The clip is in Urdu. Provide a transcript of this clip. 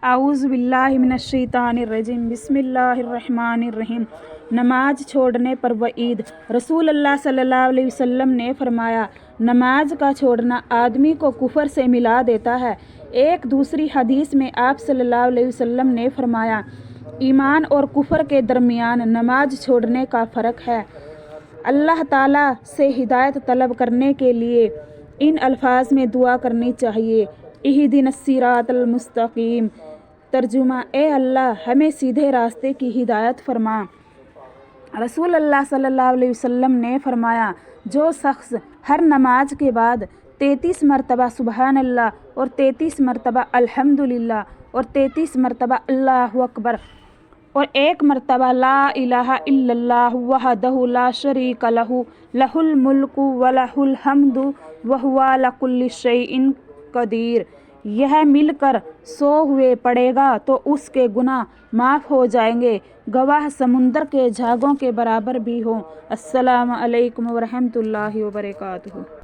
اعوذ باللہ من الشیطان الرجیم بسم اللہ الرحمن الرحیم۔ نماز چھوڑنے پر وعید۔ رسول اللہ صلی اللہ علیہ وسلم نے فرمایا، نماز کا چھوڑنا آدمی کو کفر سے ملا دیتا ہے۔ ایک دوسری حدیث میں آپ صلی اللہ علیہ وسلم نے فرمایا، ایمان اور کفر کے درمیان نماز چھوڑنے کا فرق ہے۔ اللہ تعالیٰ سے ہدایت طلب کرنے کے لیے ان الفاظ میں دعا کرنی چاہیے، اہدنا الصراط المستقیم۔ ترجمہ: اے اللہ ہمیں سیدھے راستے کی ہدایت فرما۔ رسول اللہ صلی اللہ علیہ وسلم نے فرمایا، جو شخص ہر نماز کے بعد 33 مرتبہ سبحان اللہ اور 33 مرتبہ الحمدللہ اور 33 مرتبہ اللہ اکبر اور 1 مرتبہ لا الہ الا اللہ وحدہ لا شریک لہ لہ الملک ولہ الحمد وہو علی کل شیء قدیر، یہ مل کر 100 ہوئے پڑے گا تو اس کے گناہ معاف ہو جائیں گے، گواہ سمندر کے جھاگوں کے برابر بھی ہوں۔ السلام علیکم ورحمۃ اللہ وبرکاتہ۔